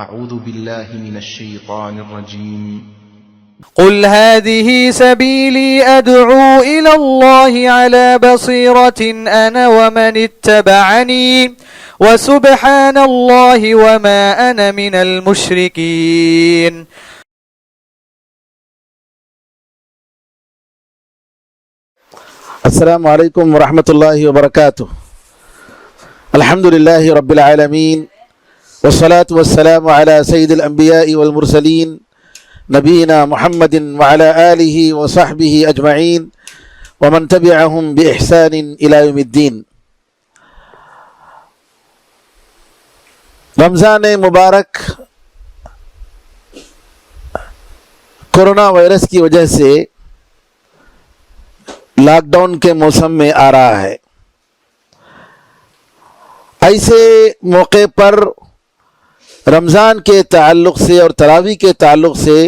أعوذ بالله من الشيطان الرجيم قل هذه سبيلي أدعو إلى الله على بصيرة أنا ومن اتبعني وسبحان الله وما أنا من المشركين. السلام علیکم ورحمۃ اللہ وبرکاتہ. الحمد للہ رب العالمین والصلاة والسلام على سید الانبیاء والمرسلین نبینا محمد وعلى آلہ وصحبہ اجمعین ومن تبعہم بإحسان الى یوم الدین. رمضان مبارک کورونا وائرس کی وجہ سے لاک ڈاؤن کے موسم میں آ رہا ہے. ایسے موقع پر رمضان کے تعلق سے اور تراویح کے تعلق سے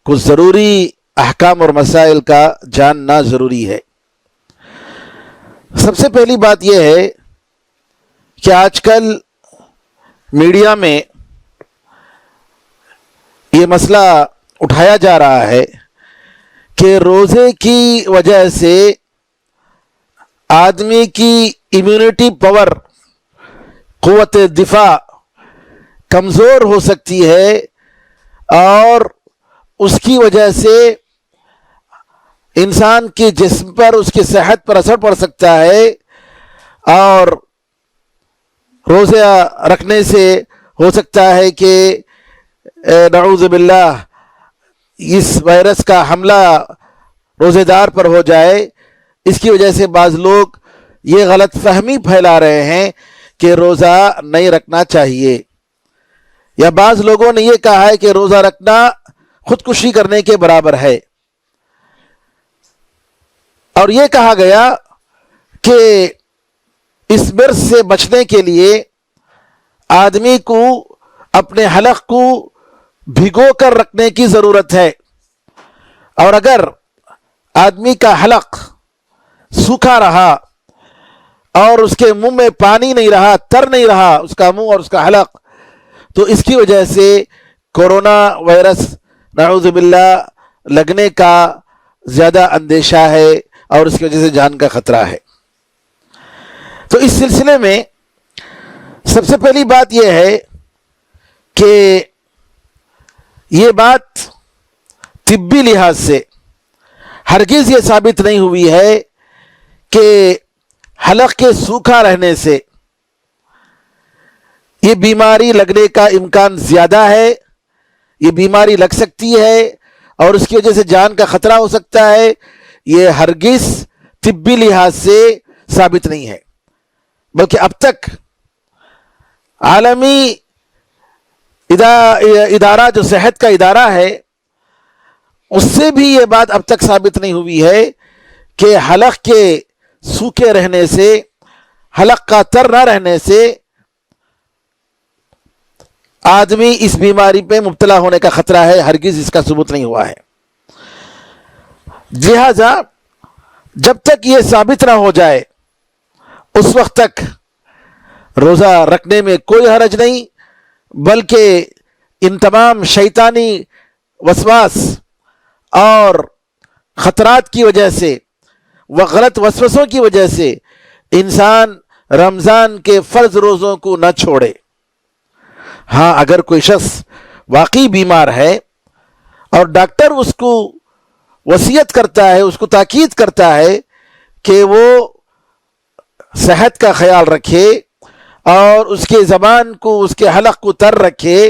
کچھ ضروری احکام اور مسائل کا جاننا ضروری ہے. سب سے پہلی بات یہ ہے کہ آج کل میڈیا میں یہ مسئلہ اٹھایا جا رہا ہے کہ روزے کی وجہ سے آدمی کی امیونٹی پاور، قوت دفاع کمزور ہو سکتی ہے اور اس کی وجہ سے انسان کے جسم پر، اس کی صحت پر اثر پڑ سکتا ہے اور روزہ رکھنے سے ہو سکتا ہے کہ نعوذ باللہ اس وائرس کا حملہ روزے دار پر ہو جائے. اس کی وجہ سے بعض لوگ یہ غلط فہمی پھیلا رہے ہیں کہ روزہ نہیں رکھنا چاہیے، یا بعض لوگوں نے یہ کہا ہے کہ روزہ رکھنا خودکشی کرنے کے برابر ہے، اور یہ کہا گیا کہ اس مرض سے بچنے کے لیے آدمی کو اپنے حلق کو بھگو کر رکھنے کی ضرورت ہے، اور اگر آدمی کا حلق سوکھا رہا اور اس کے منہ میں پانی نہیں رہا، تر نہیں رہا اس کا منہ اور اس کا حلق، تو اس کی وجہ سے کورونا وائرس نعوذ باللہ لگنے کا زیادہ اندیشہ ہے اور اس کی وجہ سے جان کا خطرہ ہے. تو اس سلسلے میں سب سے پہلی بات یہ ہے کہ یہ بات طبی لحاظ سے ہرگز یہ ثابت نہیں ہوئی ہے کہ حلق کے سوکھا رہنے سے یہ بیماری لگنے کا امکان زیادہ ہے. یہ بیماری لگ سکتی ہے اور اس کی وجہ سے جان کا خطرہ ہو سکتا ہے، یہ ہرگز طبی لحاظ سے ثابت نہیں ہے، بلکہ اب تک عالمی ادارہ جو صحت کا ادارہ ہے اس سے بھی یہ بات اب تک ثابت نہیں ہوئی ہے کہ حلق کے سوکھے رہنے سے، حلق کا تر نہ رہنے سے آدمی اس بیماری پہ مبتلا ہونے کا خطرہ ہے. ہرگز اس کا ثبوت نہیں ہوا ہے. لہذا جب تک یہ ثابت نہ ہو جائے اس وقت تک روزہ رکھنے میں کوئی حرج نہیں، بلکہ ان تمام شیطانی وسواس اور خطرات کی وجہ سے و غلط وسوسوں کی وجہ سے انسان رمضان کے فرض روزوں کو نہ چھوڑے. ہاں، اگر کوئی شخص واقعی بیمار ہے اور ڈاکٹر اس کو وصیت کرتا ہے، اس کو تاکید کرتا ہے کہ وہ صحت کا خیال رکھے اور اس کے زبان کو، اس کے حلق کو تر رکھے،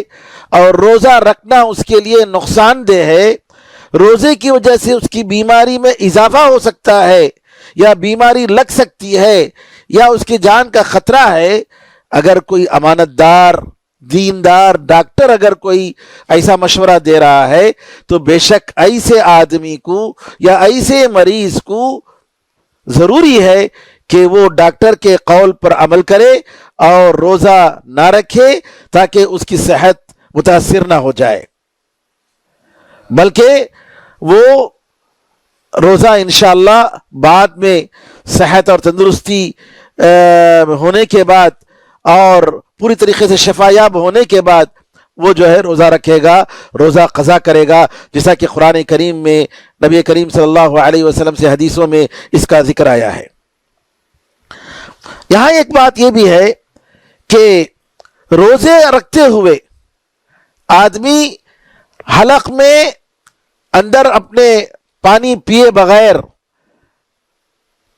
اور روزہ رکھنا اس کے لیے نقصان دہ ہے، روزے کی وجہ سے اس کی بیماری میں اضافہ ہو سکتا ہے یا بیماری لگ سکتی ہے یا اس کی جان کا خطرہ ہے، اگر کوئی امانت دار دیندار ڈاکٹر اگر کوئی ایسا مشورہ دے رہا ہے تو بے شک ایسے آدمی کو یا ایسے مریض کو ضروری ہے کہ وہ ڈاکٹر کے قول پر عمل کرے اور روزہ نہ رکھے تاکہ اس کی صحت متاثر نہ ہو جائے، بلکہ وہ روزہ انشاءاللہ بعد میں صحت اور تندرستی ہونے کے بعد اور پوری طریقے سے شفا یاب ہونے کے بعد وہ جو ہے روزہ رکھے گا، روزہ قضا کرے گا، جیسا کہ قرآن کریم میں نبی کریم صلی اللہ علیہ وسلم سے حدیثوں میں اس کا ذکر آیا ہے۔ یہاں ایک بات یہ بھی ہے کہ روزے رکھتے ہوئے آدمی حلق میں اندر اپنے پانی پیے بغیر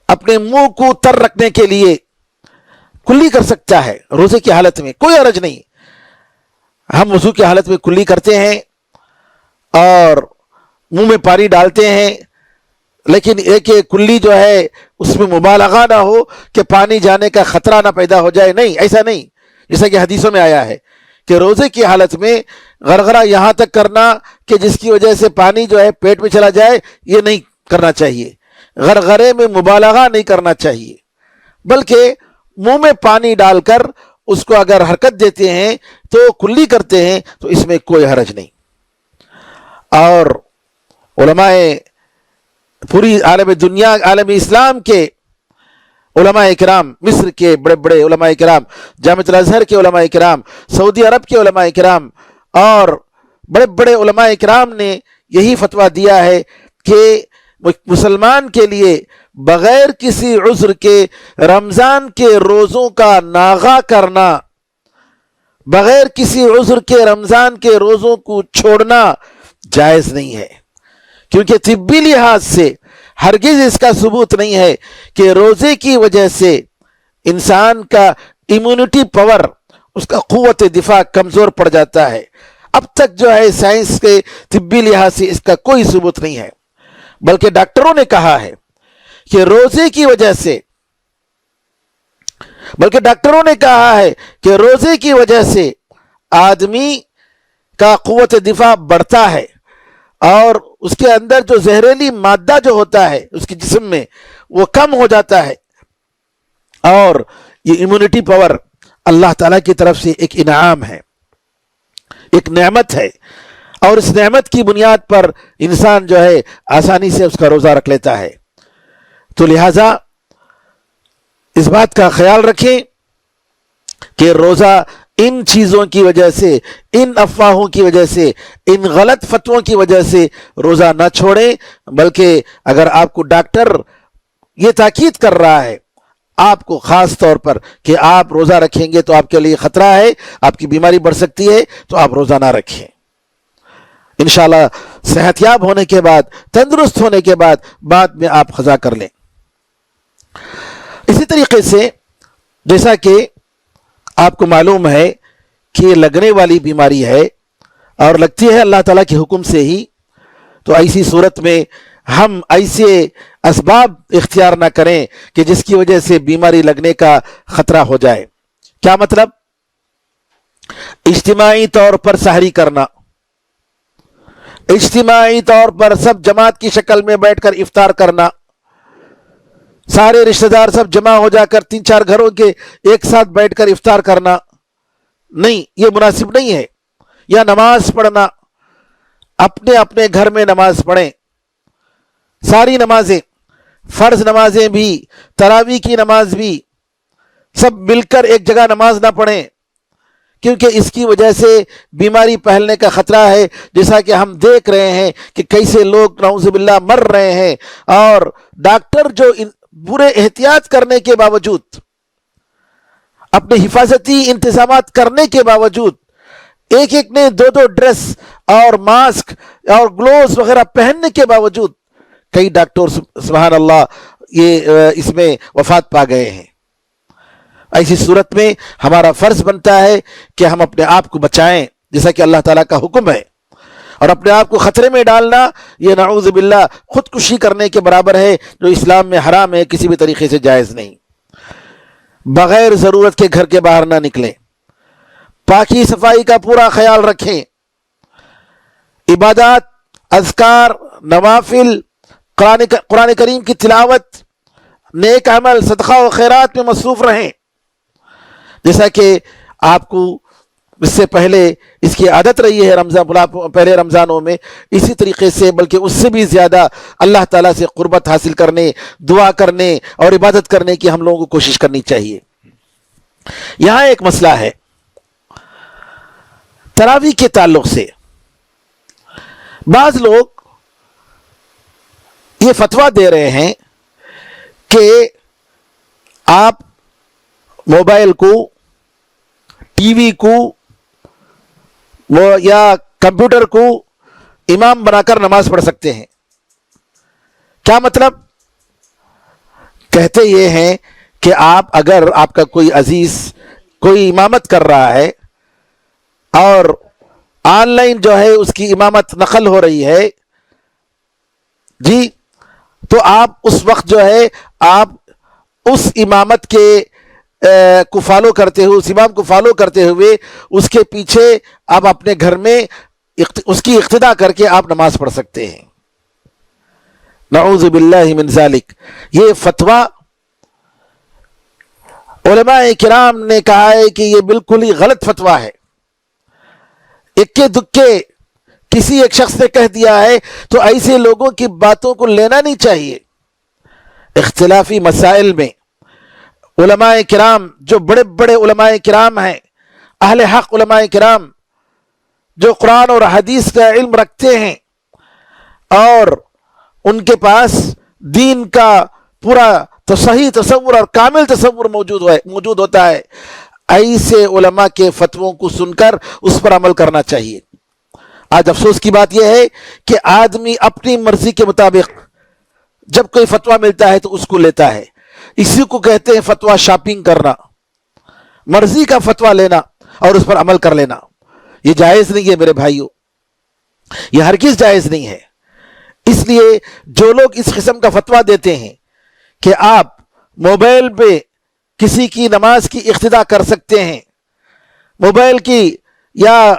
اپنے منہ کو تر رکھنے کے لیے کلی کر سکتا ہے روزے کی حالت میں، کوئی حرج نہیں۔ ہم وضو کی حالت میں کلی کرتے ہیں اور منہ میں پانی ڈالتے ہیں، لیکن ایک کلی جو ہے اس میں مبالغہ نہ ہو کہ پانی جانے کا خطرہ نہ پیدا ہو جائے، نہیں، ایسا نہیں، جیسا کہ حدیثوں میں آیا ہے کہ روزے کی حالت میں غرغرہ یہاں تک کرنا کہ جس کی وجہ سے پانی جو ہے پیٹ میں چلا جائے، یہ نہیں کرنا چاہیے۔ غرغرے میں مبالغہ نہیں کرنا چاہیے، بلکہ منہ میں پانی ڈال کر اس کو اگر حرکت دیتے ہیں تو کلی کرتے ہیں تو اس میں کوئی حرج نہیں۔ اور علماء پوری عالم دنیا، عالم اسلام کے علماء کرام، مصر کے بڑے بڑے علماء کرام، جامعۃ الازہر کے علماء کرام، سعودی عرب کے علماء کرام اور بڑے بڑے علماء کرام نے یہی فتویٰ دیا ہے کہ مسلمان کے لیے بغیر کسی عذر کے رمضان کے روزوں کا ناغہ کرنا، بغیر کسی عذر کے رمضان کے روزوں کو چھوڑنا جائز نہیں ہے، کیونکہ طبی لحاظ سے ہرگز اس کا ثبوت نہیں ہے کہ روزے کی وجہ سے انسان کا امیونٹی پاور، اس کا قوت دفاع کمزور پڑ جاتا ہے۔ اب تک جو ہے سائنس کے طبی لحاظ سے اس کا کوئی ثبوت نہیں ہے، بلکہ ڈاکٹروں نے کہا ہے کہ روزے کی وجہ سے آدمی کا قوت دفاع بڑھتا ہے اور اس کے اندر جو زہریلی مادہ جو ہوتا ہے اس کے جسم میں وہ کم ہو جاتا ہے، اور یہ امیونٹی پاور اللہ تعالیٰ کی طرف سے ایک انعام ہے، ایک نعمت ہے، اور اس نعمت کی بنیاد پر انسان جو ہے آسانی سے اس کا روزہ رکھ لیتا ہے۔ تو لہٰذا اس بات کا خیال رکھیں کہ روزہ ان چیزوں کی وجہ سے، ان افواہوں کی وجہ سے، ان غلط فتووں کی وجہ سے روزہ نہ چھوڑیں، بلکہ اگر آپ کو ڈاکٹر یہ تاکید کر رہا ہے آپ کو خاص طور پر کہ آپ روزہ رکھیں گے تو آپ کے لیے خطرہ ہے، آپ کی بیماری بڑھ سکتی ہے، تو آپ روزہ نہ رکھیں۔ انشاءاللہ صحت یاب ہونے کے بعد، تندرست ہونے کے بعد میں آپ قضا کر لیں۔ اسی طریقے سے جیسا کہ آپ کو معلوم ہے کہ لگنے والی بیماری ہے اور لگتی ہے اللہ تعالیٰ کے حکم سے ہی، تو ایسی صورت میں ہم ایسے اسباب اختیار نہ کریں کہ جس کی وجہ سے بیماری لگنے کا خطرہ ہو جائے۔ کیا مطلب؟ اجتماعی طور پر سحری کرنا، اجتماعی طور پر سب جماعت کی شکل میں بیٹھ کر افطار کرنا، سارے رشتہ دار سب جمع ہو جا کر 3-4 گھروں کے ایک ساتھ بیٹھ کر افطار کرنا، نہیں، یہ مناسب نہیں ہے۔ یا نماز پڑھنا، اپنے اپنے گھر میں نماز پڑھیں، ساری نمازیں، فرض نمازیں بھی، تراویح کی نماز بھی، سب مل کر ایک جگہ نماز نہ پڑھیں، کیونکہ اس کی وجہ سے بیماری پھیلنے کا خطرہ ہے، جیسا کہ ہم دیکھ رہے ہیں کہ کیسے لوگ نعوذ باللہ مر رہے ہیں، اور ڈاکٹر جو برے احتیاط کرنے کے باوجود، اپنے حفاظتی انتظامات کرنے کے باوجود، ایک ایک نے 2 ڈریس اور ماسک اور گلوز وغیرہ پہننے کے باوجود کئی ڈاکٹر سبحان اللہ یہ اس میں وفات پا گئے ہیں۔ ایسی صورت میں ہمارا فرض بنتا ہے کہ ہم اپنے آپ کو بچائیں، جیسا کہ اللہ تعالیٰ کا حکم ہے، اور اپنے آپ کو خطرے میں ڈالنا یہ نعوذ باللہ خودکشی کرنے کے برابر ہے، جو اسلام میں حرام ہے، کسی بھی طریقے سے جائز نہیں۔ بغیر ضرورت کے گھر کے باہر نہ نکلیں، پاکی صفائی کا پورا خیال رکھیں، عبادات، اذکار، نوافل، قرآن کریم کی تلاوت، نیک عمل، صدقہ و خیرات میں مصروف رہیں، جیسا کہ آپ کو اس سے پہلے اس کی عادت رہی ہے پہلے رمضانوں میں، اسی طریقے سے بلکہ اس سے بھی زیادہ اللہ تعالیٰ سے قربت حاصل کرنے، دعا کرنے اور عبادت کرنے کی ہم لوگوں کو کوشش کرنی چاہیے۔ یہاں ایک مسئلہ ہے تراویح کے تعلق سے بعض لوگ یہ فتویٰ دے رہے ہیں کہ آپ موبائل کو، ٹی وی کو یا کمپیوٹر کو امام بنا کر نماز پڑھ سکتے ہیں۔ کیا مطلب؟ کہتے یہ ہیں کہ اگر آپ کا کوئی عزیز کوئی امامت کر رہا ہے اور آن لائن جو ہے اس کی امامت نقل ہو رہی ہے جی، تو آپ اس وقت جو ہے آپ اس امامت کے کو فالو کرتے ہوئے، اس امام کو فالو کرتے ہوئے اس کے پیچھے آپ اپنے گھر میں اس کی اقتداء کر کے آپ نماز پڑھ سکتے ہیں۔ نعوذ باللہ من ذالک۔ یہ فتویٰ علماء کرام نے کہا ہے کہ یہ بالکل ہی غلط فتویٰ ہے۔ اکے دکے کسی ایک شخص نے کہہ دیا ہے تو ایسے لوگوں کی باتوں کو لینا نہیں چاہیے۔ اختلافی مسائل میں علماء کرام، جو بڑے بڑے علماء کرام ہیں، اہل حق علماء کرام، جو قرآن اور حدیث کا علم رکھتے ہیں اور ان کے پاس دین کا پورا صحیح تصور اور کامل تصور موجود ہوتا ہے، ایسے علماء کے فتووں کو سن کر اس پر عمل کرنا چاہیے۔ آج افسوس کی بات یہ ہے کہ آدمی اپنی مرضی کے مطابق جب کوئی فتویٰ ملتا ہے تو اس کو لیتا ہے۔ اسی کو کہتے ہیں فتویٰ شاپنگ کرنا، مرضی کا فتویٰ لینا اور اس پر عمل کر لینا۔ یہ جائز نہیں ہے میرے بھائیوں، یہ ہرگز جائز نہیں ہے۔ اس لیے جو لوگ اس قسم کا فتویٰ دیتے ہیں کہ آپ موبائل پہ کسی کی نماز کی اقتداء کر سکتے ہیں، موبائل کی یا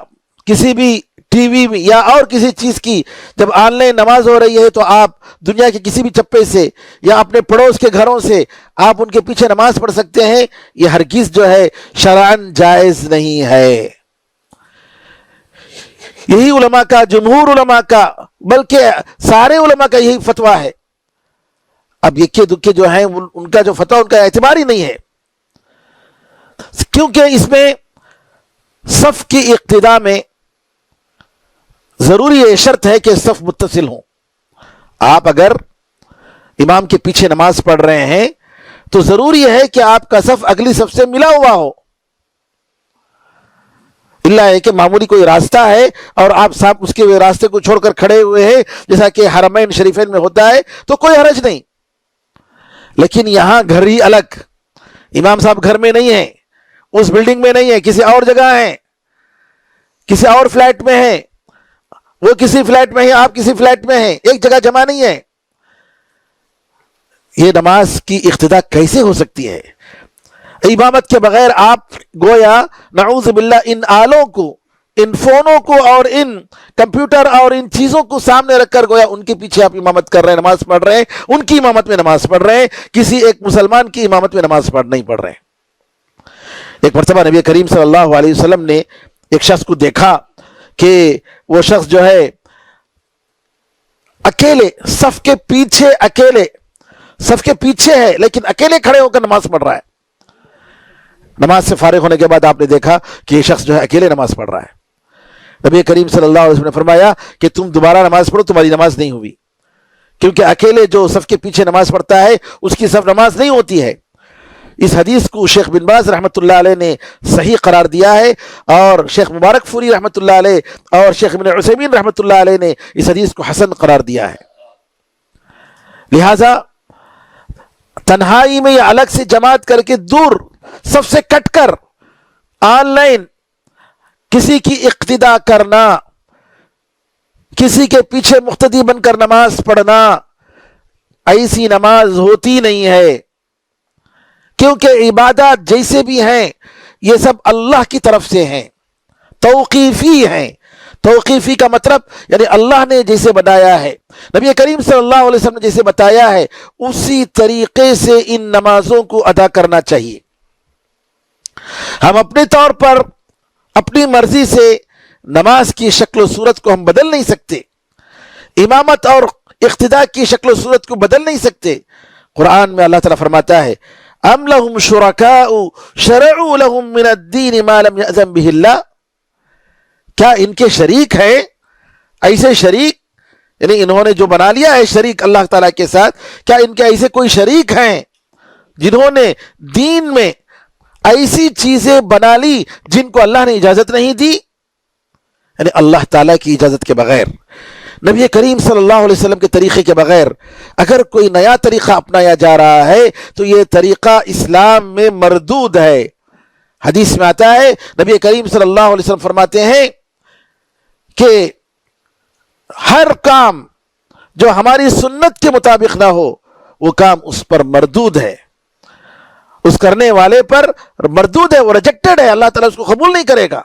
کسی بھی ٹی وی میں یا اور کسی چیز کی جب آن لائن نماز ہو رہی ہے تو آپ دنیا کے کسی بھی چپے سے یا اپنے پڑوس کے گھروں سے آپ ان کے پیچھے نماز پڑھ سکتے ہیں، یہ ہرگز جو ہے شرعاً جائز نہیں ہے۔ یہی علماء کا، جمہور علماء کا، بلکہ سارے علماء کا یہی فتویٰ ہے۔ اب یکے دکے جو ہیں ان کا جو فتویٰ ان کا اعتبار ہی نہیں ہے، کیونکہ اس میں صف کی اقتداء میں ضروری یہ شرط ہے کہ صف متصل ہوں۔ آپ اگر امام کے پیچھے نماز پڑھ رہے ہیں تو ضروری ہے کہ آپ کا صف اگلی صف سے ملا ہوا ہو۔ اللہ ہے کہ معمولی کوئی راستہ ہے اور آپ صاحب اس کے راستے کو چھوڑ کر کھڑے ہوئے ہیں جیسا کہ حرمین شریفین میں ہوتا ہے تو کوئی حرج نہیں، لیکن یہاں گھر ہی الگ، امام صاحب گھر میں نہیں ہیں، اس بلڈنگ میں نہیں ہے، کسی اور جگہ ہیں، کسی اور فلیٹ میں ہیں، وہ کسی فلیٹ میں ہیں، آپ کسی فلیٹ میں ہیں، ایک جگہ جمع نہیں ہے۔ یہ نماز کی اقتداء کیسے ہو سکتی ہے؟ امامت کے بغیر آپ گویا نعوذ باللہ ان آلوں کو، ان فونوں کو اور ان کمپیوٹر اور ان چیزوں کو سامنے رکھ کر گویا ان کے پیچھے آپ امامت کر رہے ہیں، نماز پڑھ رہے ہیں، ان کی امامت میں نماز پڑھ رہے ہیں، کسی ایک مسلمان کی امامت میں نماز نہیں پڑھ رہے ہیں۔ ایک مرتبہ نبی کریم صلی اللہ علیہ وسلم نے ایک شخص کو دیکھا کہ وہ شخص جو ہے اکیلے صف کے پیچھے ہے لیکن اکیلے کھڑے ہو کر نماز پڑھ رہا ہے۔ نماز سے فارغ ہونے کے بعد آپ نے دیکھا کہ یہ شخص جو ہے اکیلے نماز پڑھ رہا ہے۔ نبی کریم صلی اللہ علیہ وسلم نے فرمایا کہ تم دوبارہ نماز پڑھو، تمہاری نماز نہیں ہوئی، کیونکہ اکیلے جو صف کے پیچھے نماز پڑھتا ہے اس کی صف نماز نہیں ہوتی ہے۔ اس حدیث کو شیخ بن باز رحمۃ اللہ علیہ نے صحیح قرار دیا ہے، اور شیخ مبارک فوری رحمۃ اللہ علیہ اور شیخ ابن عثیمین رحمۃ اللہ علیہ نے اس حدیث کو حسن قرار دیا ہے۔ لہذا تنہائی میں یا الگ سے جماعت کر کے دور صف سے کٹ کر آن لائن کسی کی اقتداء کرنا، کسی کے پیچھے مقتدی بن کر نماز پڑھنا، ایسی نماز ہوتی نہیں ہے، کیونکہ عبادات جیسے بھی ہیں یہ سب اللہ کی طرف سے ہیں، توقیفی ہیں۔ توقیفی کا مطلب یعنی اللہ نے جیسے بتایا ہے، نبی کریم صلی اللہ علیہ وسلم نے جیسے بتایا ہے، اسی طریقے سے ان نمازوں کو ادا کرنا چاہیے۔ ہم اپنے طور پر اپنی مرضی سے نماز کی شکل و صورت کو ہم بدل نہیں سکتے، امامت اور اقتداء کی شکل و صورت کو بدل نہیں سکتے۔ قرآن میں اللہ تعالیٰ فرماتا ہے ام لهم شرکاء شرعوا لهم من الدین ما لم یأذن به اللہ، کیا ان کے شریک ہیں؟ ایسے شریک یعنی انہوں نے جو بنا لیا ہے شریک اللہ تعالیٰ کے ساتھ، کیا ان کے ایسے کوئی شریک ہیں جنہوں نے دین میں ایسی چیزیں بنا لی جن کو اللہ نے اجازت نہیں دی؟ یعنی اللہ تعالیٰ کی اجازت کے بغیر، نبی کریم صلی اللہ علیہ وسلم کے طریقے کے بغیر اگر کوئی نیا طریقہ اپنایا جا رہا ہے تو یہ طریقہ اسلام میں مردود ہے۔ حدیث میں آتا ہے نبی کریم صلی اللہ علیہ وسلم فرماتے ہیں کہ ہر کام جو ہماری سنت کے مطابق نہ ہو وہ کام اس پر مردود ہے، اس کرنے والے پر مردود ہے، وہ ریجیکٹڈ ہے، اللہ تعالیٰ اس کو قبول نہیں کرے گا۔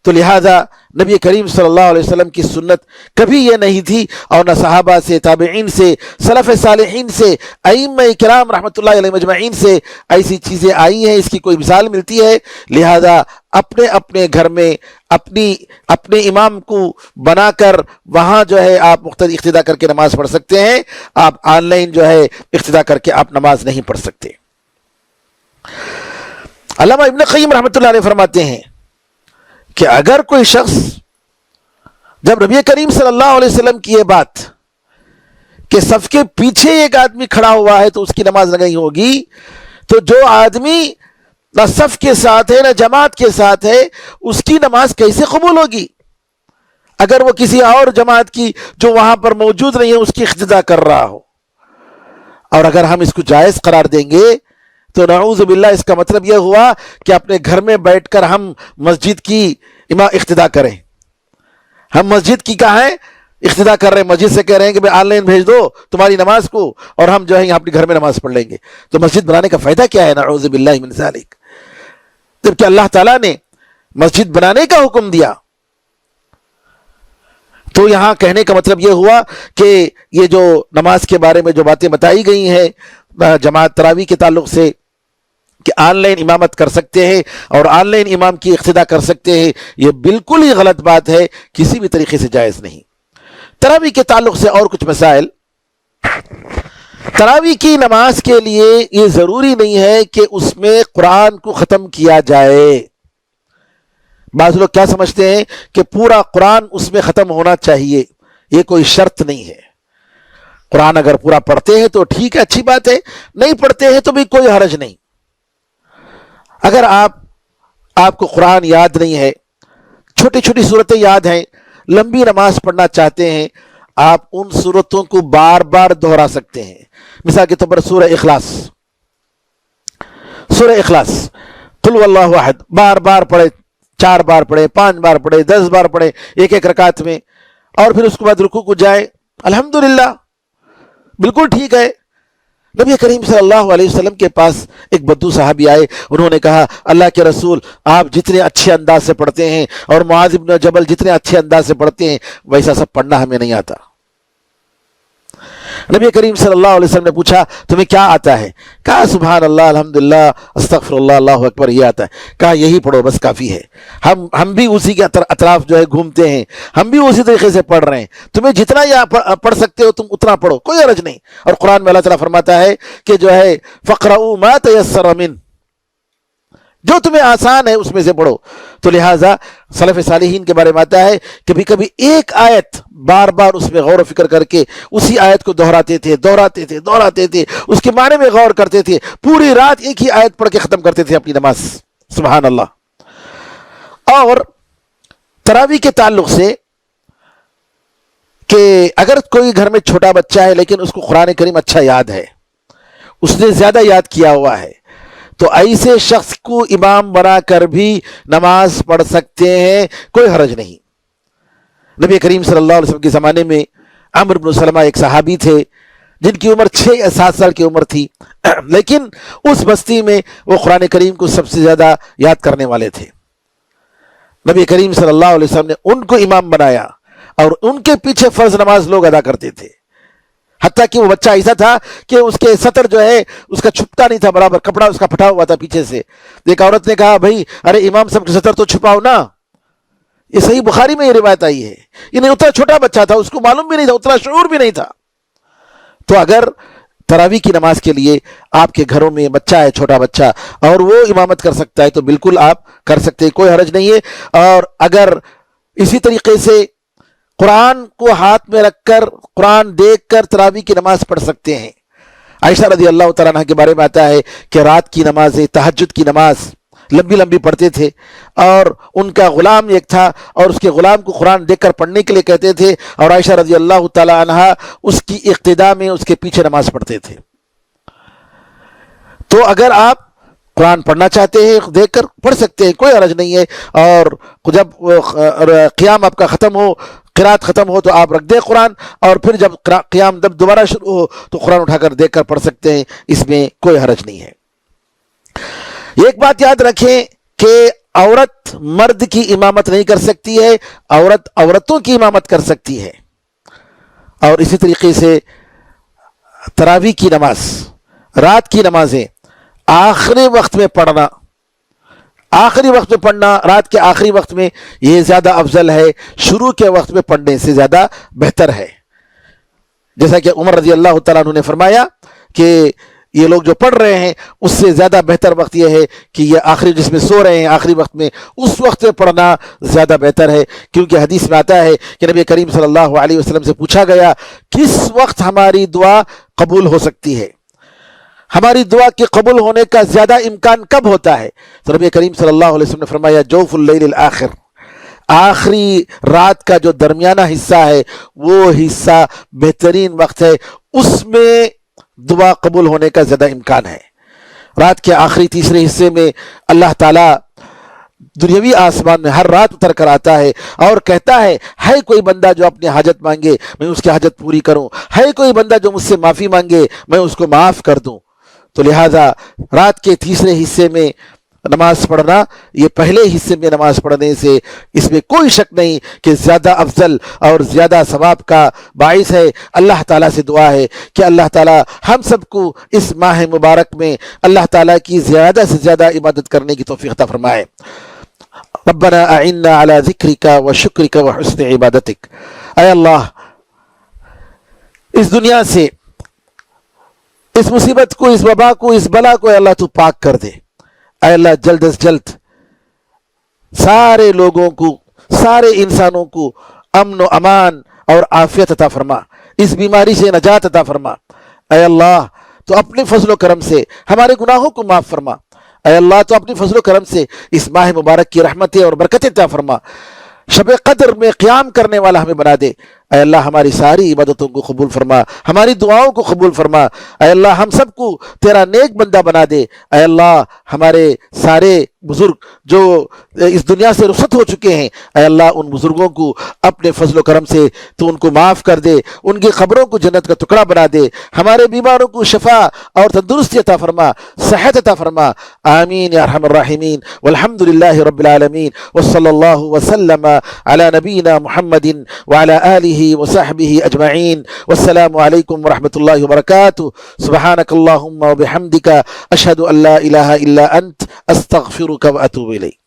تو لہذا نبی کریم صلی اللہ علیہ وسلم کی سنت کبھی یہ نہیں تھی، اور نہ صحابہ سے، تابعین سے، سلف صالحین سے، ائمہ کرام رحمۃ اللہ علیہ مجمعین سے ایسی چیزیں آئی ہیں، اس کی کوئی مثال ملتی ہے؟ لہذا اپنے اپنے گھر میں اپنے امام کو بنا کر وہاں جو ہے آپ مقتدی اقتداء کر کے نماز پڑھ سکتے ہیں، آپ آن لائن جو ہے اقتداء کر کے آپ نماز نہیں پڑھ سکتے۔ علامہ ابن قیم رحمۃ اللہ علیہ فرماتے ہیں کہ اگر کوئی شخص، جب نبی کریم صلی اللہ علیہ وسلم کی یہ بات کہ صف کے پیچھے ایک آدمی کھڑا ہوا ہے تو اس کی نماز نہیں ہوگی، تو جو آدمی نہ صف کے ساتھ ہے نہ جماعت کے ساتھ ہے اس کی نماز کیسے قبول ہوگی؟ اگر وہ کسی اور جماعت کی جو وہاں پر موجود نہیں ہے اس کی اقتداء کر رہا ہو، اور اگر ہم اس کو جائز قرار دیں گے تو نعوذ باللہ اس کا مطلب یہ ہوا کہ اپنے گھر میں بیٹھ کر ہم مسجد کی اقتداء کریں۔ ہم مسجد کی کہاں ہے اقتداء کر رہے ہیں، مسجد سے کہہ رہے ہیں کہ بھئی آن لائن بھیج دو تمہاری نماز کو اور ہم جو ہے یہاں اپنے گھر میں نماز پڑھ لیں گے۔ تو مسجد بنانے کا فائدہ کیا ہے؟ نعوذ باللہ من ذالک، جبکہ اللہ تعالیٰ نے مسجد بنانے کا حکم دیا۔ تو یہاں کہنے کا مطلب یہ ہوا کہ یہ جو نماز کے بارے میں جو باتیں بتائی گئی ہیں جماعت تراویح کے تعلق سے کہ آن لائن امامت کر سکتے ہیں اور آن لائن امام کی اقتداء کر سکتے ہیں، یہ بالکل ہی غلط بات ہے، کسی بھی طریقے سے جائز نہیں۔ تراویح کے تعلق سے اور کچھ مسائل۔ تراویح کی نماز کے لیے یہ ضروری نہیں ہے کہ اس میں قرآن کو ختم کیا جائے۔ بعض لوگ کیا سمجھتے ہیں کہ پورا قرآن اس میں ختم ہونا چاہیے، یہ کوئی شرط نہیں ہے۔ قرآن اگر پورا پڑھتے ہیں تو ٹھیک ہے، اچھی بات ہے، نہیں پڑھتے ہیں تو بھی کوئی حرج نہیں۔ اگر آپ کو قرآن یاد نہیں ہے، چھوٹی چھوٹی صورتیں یاد ہیں، لمبی نماز پڑھنا چاہتے ہیں، آپ ان صورتوں کو بار بار دہرا سکتے ہیں۔ مثال کے طور پر سورہ اخلاص قل هو اللہ احد بار بار پڑھے، 4 بار پڑھے، 5 بار پڑھے، 10 بار پڑھے ایک رکعت میں، اور پھر اس کے بعد رکوع کو جائے، الحمدللہ بالکل ٹھیک ہے۔ نبی کریم صلی اللہ علیہ وسلم کے پاس ایک بدو صحابی آئے، انہوں نے کہا اللہ کے رسول آپ جتنے اچھے انداز سے پڑھتے ہیں اور معاذ بن جبل جتنے اچھے انداز سے پڑھتے ہیں ویسا سب پڑھنا ہمیں نہیں آتا۔ نبی کریم صلی اللہ علیہ وسلم نے پوچھا تمہیں کیا آتا ہے؟ کہا سبحان اللہ، الحمدللہ، استغفر اللہ، اللہ اکبر، یہ آتا ہے۔ کہا یہی پڑھو بس کافی ہے، ہم بھی اسی کے اطراف جو ہے گھومتے ہیں، ہم بھی اسی طریقے سے پڑھ رہے ہیں، تمہیں جتنا یہ پڑھ سکتے ہو تم اتنا پڑھو، کوئی حرج نہیں۔ اور قرآن میں اللہ تعالیٰ فرماتا ہے کہ جو ہے فَقْرَؤُوا مَا تَيَسَّرَ مِنْ، جو تمہیں آسان ہے اس میں سے پڑھو۔ تو لہٰذا سلف صالحین کے بارے میں آتا ہے کبھی کبھی ایک آیت بار بار اس میں غور و فکر کر کے اسی آیت کو دہراتے تھے، اس کے معنی میں غور کرتے تھے، پوری رات ایک ہی آیت پڑھ کے ختم کرتے تھے اپنی نماز، سبحان اللہ۔ اور تراویح کے تعلق سے کہ اگر کوئی گھر میں چھوٹا بچہ ہے لیکن اس کو قرآن کریم اچھا یاد ہے، اس نے زیادہ یاد کیا ہوا ہے، تو ایسے شخص کو امام بنا کر بھی نماز پڑھ سکتے ہیں، کوئی حرج نہیں۔ نبی کریم صلی اللہ علیہ وسلم کے زمانے میں عمرو بن سلمہ ایک صحابی تھے جن کی عمر 6 یا 7 سال کی عمر تھی، لیکن اس بستی میں وہ قرآن کریم کو سب سے زیادہ یاد کرنے والے تھے۔ نبی کریم صلی اللہ علیہ وسلم نے ان کو امام بنایا اور ان کے پیچھے فرض نماز لوگ ادا کرتے تھے، حتیٰ کہ وہ بچہ ایسا تھا کہ اس کے سطر جو ہے اس کا چھپتا نہیں تھا برابر، کپڑا اس کا پھٹا ہوا تھا پیچھے سے۔ ایک عورت نے کہا بھائی ارے امام صاحب کا سطر تو چھپاؤ نا، یہ صحیح بخاری میں یہ روایت آئی ہے۔ یہ نہیں، اتنا چھوٹا بچہ تھا، اس کو معلوم بھی نہیں تھا، اتنا شعور بھی نہیں تھا۔ تو اگر تراویح کی نماز کے لیے آپ کے گھروں میں بچہ ہے، چھوٹا بچہ، اور وہ امامت کر سکتا ہے تو بالکل آپ کر سکتے ہیں، کوئی حرج نہیں ہے۔ اور اگر اسی طریقے سے قرآن کو ہاتھ میں رکھ کر قرآن دیکھ کر تراویح کی نماز پڑھ سکتے ہیں۔ عائشہ رضی اللہ تعالیٰ عنہ کے بارے میں آتا ہے کہ رات کی نمازیں، تہجد کی نماز لمبی لمبی پڑھتے تھے، اور ان کا غلام ایک تھا اور اس کے غلام کو قرآن دیکھ کر پڑھنے کے لیے کہتے تھے، اور عائشہ رضی اللہ تعالیٰ عنہ اس کی اقتداء میں اس کے پیچھے نماز پڑھتے تھے۔ تو اگر آپ قرآن پڑھنا چاہتے ہیں دیکھ کر پڑھ سکتے ہیں، کوئی حرج نہیں ہے، اور جب قیام آپ کا ختم ہو، قرات ختم ہو، تو آپ رکھ دیں قرآن، اور پھر جب قیام جب دوبارہ شروع ہو تو قرآن اٹھا کر دیکھ کر پڑھ سکتے ہیں، اس میں کوئی حرج نہیں ہے۔ ایک بات یاد رکھیں کہ عورت مرد کی امامت نہیں کر سکتی ہے، عورت عورتوں کی امامت کر سکتی ہے۔ اور اسی طریقے سے تراویح کی نماز، رات کی نمازیں آخری وقت میں پڑھنا، آخری وقت میں پڑھنا، رات کے آخری وقت میں، یہ زیادہ افضل ہے، شروع کے وقت میں پڑھنے سے زیادہ بہتر ہے۔ جیسا کہ عمر رضی اللہ تعالیٰ عنہ نے فرمایا کہ یہ لوگ جو پڑھ رہے ہیں اس سے زیادہ بہتر وقت یہ ہے کہ یہ آخری جس میں سو رہے ہیں آخری وقت میں، اس وقت میں پڑھنا زیادہ بہتر ہے، کیونکہ حدیث میں آتا ہے کہ نبی کریم صلی اللہ علیہ وسلم سے پوچھا گیا کس وقت ہماری دعا قبول ہو سکتی ہے، ہماری دعا کے قبول ہونے کا زیادہ امکان کب ہوتا ہے؟ تو نبی کریم صلی اللہ علیہ وسلم نے فرمایا جوف اللیل الآخر، آخری رات کا جو درمیانہ حصہ ہے وہ حصہ بہترین وقت ہے، اس میں دعا قبول ہونے کا زیادہ امکان ہے۔ رات کے آخری تیسرے حصے میں اللہ تعالیٰ دنیاوی آسمان میں ہر رات اتر کر آتا ہے اور کہتا ہے کوئی بندہ جو اپنی حاجت مانگے میں اس کی حاجت پوری کروں، ہے کوئی بندہ جو مجھ سے معافی مانگے میں اس کو معاف کر دوں۔ تو لہٰذا رات کے تیسرے حصے میں نماز پڑھنا، یہ پہلے حصے میں نماز پڑھنے سے اس میں کوئی شک نہیں کہ زیادہ افضل اور زیادہ ثواب کا باعث ہے۔ اللہ تعالیٰ سے دعا ہے کہ اللہ تعالیٰ ہم سب کو اس ماہ مبارک میں اللہ تعالیٰ کی زیادہ سے زیادہ عبادت کرنے کی توفیق عطا فرمائے۔ ربنا اعنا على ذکرک و شکرک و حسن عبادتک، اے اللہ اس دنیا سے اس مصیبت کو، اس وبا کو، اس بلا کو اے اللہ تو پاک کر دے۔ اے اللہ جلد از جلد سارے لوگوں کو، سارے انسانوں کو امن و امان اور عافیت عطا فرما، اس بیماری سے نجات عطا فرما۔ اے اللہ تو اپنے فضل و کرم سے ہمارے گناہوں کو معاف فرما۔ اے اللہ تو اپنی فضل و کرم سے اس ماہ مبارک کی رحمتیں اور برکتیں عطا فرما، شب قدر میں قیام کرنے والا ہمیں بنا دے۔ اے اللہ ہماری ساری عبادتوں کو قبول فرما، ہماری دعاؤں کو قبول فرما۔ اے اللہ ہم سب کو تیرا نیک بندہ بنا دے۔ اے اللہ ہمارے سارے بزرگ جو اس دنیا سے رخصت ہو چکے ہیں، اے اللہ ان بزرگوں کو اپنے فضل و کرم سے تو ان کو معاف کر دے، ان کی قبروں کو جنت کا ٹکڑا بنا دے، ہمارے بیماروں کو شفا اور تندرستی عطا فرما، صحت عطا فرما۔ آمین یا ارحم الراحمین، والحمد للہ رب العالمین، وصلی اللہ وسلم علی نبینا محمد وعلی آلہ وصحبہ اجمعین، والسلام علیکم ورحمۃ اللہ وبرکاتہ۔ سبحانک اللہم وبحمدک، اشہد ان لا الہ الا انت، استغفرک واتوب الیک۔